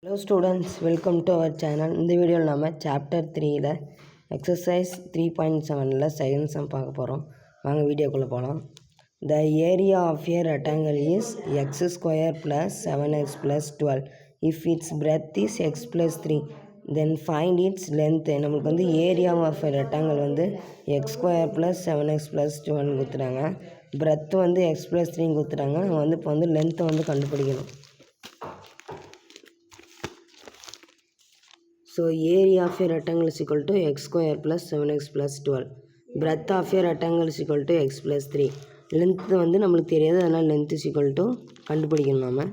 Hello students, welcome to our channel. இந்த வீடியோவில் நம்ம சாப்டர் 3ல எக்ஸசைஸ் 3.7ல செகண்ட் சம் பார்க்க போகிறோம். வாங்க வீடியோக்குள்ளே போகலாம். The area of a rectangle is x square plus 7x plus 12. If its breadth is x plus 3, then find its length. நம்மளுக்கு வந்து ஏரியா ஆஃப் ரெக்டாங்கிள் வந்து எக்ஸ் ஸ்கொயர் ப்ளஸ் 7x ப்ளஸ் 12 கொடுத்துட்டாங்க. பிரெத் வந்து எக்ஸ் ப்ளஸ் 3 கொடுத்துட்டாங்க. நம்ம வந்து இப்போ வந்து லென்த்தை வந்து கண்டுபிடிக்கணும். So, area of a rectangle is equal to x square plus 7x plus 12. Breadth of a rectangle is equal to x plus 3. Length வந்து நம்மளுக்கு தெரியாது, அதனால் length is equal to கண்டுபிடிக்கணும் நாம.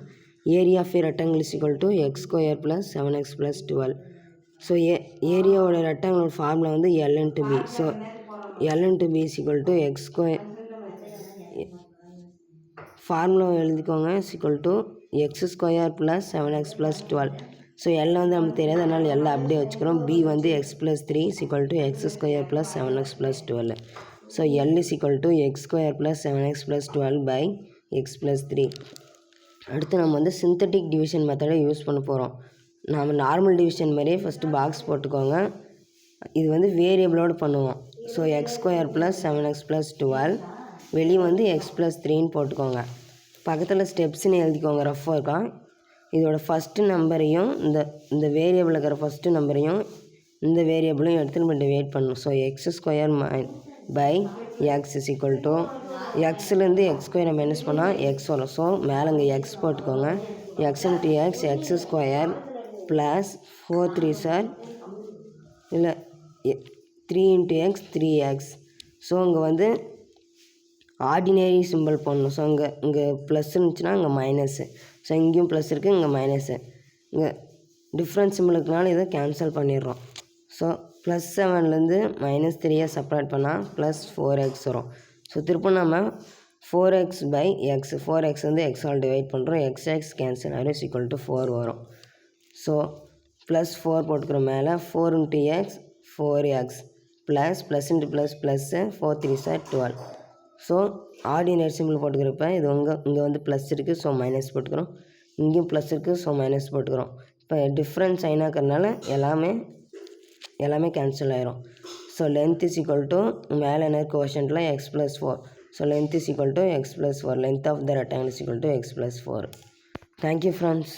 Area of a rectangle is equal to x square plus 7x plus 12. So, ஏரியாவோட rectangle formula வந்து L into B. So, L into B is equal to x square. Formula எழுதிக்கோங்க is equal to x square plus 7x plus 12. So L வந்து நமக்கு தெரியாது, அதனால் எல்லாம் அப்படியே வச்சுக்கிறோம். P வந்து X plus 3 equal to X square plus 7x ப்ளஸ் 12. So L is equal to X square plus 7x ப்ளஸ் 12 பை எக்ஸ் ப்ளஸ் 3. அடுத்து நம்ம வந்து சிந்தட்டிக் டிவிஷன் மெத்தடை யூஸ் பண்ண போகிறோம். நாம் நார்மல் டிவிஷன் மாதிரியே ஃபஸ்ட்டு பாக்ஸ் போட்டுக்கோங்க. இது வந்து வேரியபிளோடு பண்ணுவோம். So x square plus 7x ப்ளஸ் 12 வெளியே வந்து எக்ஸ் ப்ளஸ் 3ன்னு போட்டுக்கோங்க. பக்கத்தில் ஸ்டெப்ஸ்ன்னு எழுதிக்கோங்க, ரஃப்பாக இருக்கான். இதோட ஃபஸ்ட்டு நம்பரையும் இந்த வேரியபிள் இருக்கிற ஃபஸ்ட்டு நம்பரையும் இந்த வேரியபிளையும் எடுத்து நம்ம டிவைட் பண்ணணும். So x square by x is equal to எக்ஸ்லேருந்து எக்ஸ் ஸ்கொயரை மைனஸ் பண்ணால் எக்ஸ் வரும். ஸோ மேலே இங்கே எக்ஸ் போட்டுக்கோங்க. X into x square plus 4 3 சார் இல்லை 3 இன்ட்டு எக்ஸ் 3x. ஸோ இங்கே வந்து ஆர்டினரி சிம்பிள் போடணும். ஸோ இங்கே ப்ளஸ் இருந்துச்சுன்னா இங்கே மைனஸு. ஸோ இங்கேயும் ப்ளஸ் இருக்குது, இங்கே மைனஸு. இங்கே டிஃப்ரென்ஸ் சிம்பிள் இருக்கனால இதை கேன்சல் பண்ணிடுறோம். ஸோ ப்ளஸ் 7லேருந்து மைனஸ் 3 செப்பரேட் பண்ணால் ப்ளஸ் 4x வரும். ஸோ திரும்ப நம்ம 4x பை எக்ஸ் 4x வந்து எக்ஸால் டிவைட் பண்ணுறோம். எக்ஸ் கேன்சல் ஆகிடும் ஈக்குவல் டு 4 வரும். ஸோ ப்ளஸ் 4 போட்டுக்கிற மேலே 4 into x 4x plus into plus 4 3 சார் 12. ஸோ ஆர்டினரி சிம்பிள் போட்டுக்கிறப்ப இது இங்கே வந்து ப்ளஸ் இருக்குது, ஸோ மைனஸ் போட்டுக்கிறோம். இங்கேயும் ப்ளஸ் இருக்குது, ஸோ மைனஸ் போட்டுக்கிறோம். இப்போ டிஃப்ரென்ஸ் சைனாக்கிறதுனால எல்லாமே கேன்சல் ஆகிரும். So length is equal to மேலே என்ன கோஷன்ட்டில் x plus 4. So length is equal to x plus 4. Length of the rectangle is equal to x plus 4. Thank you friends.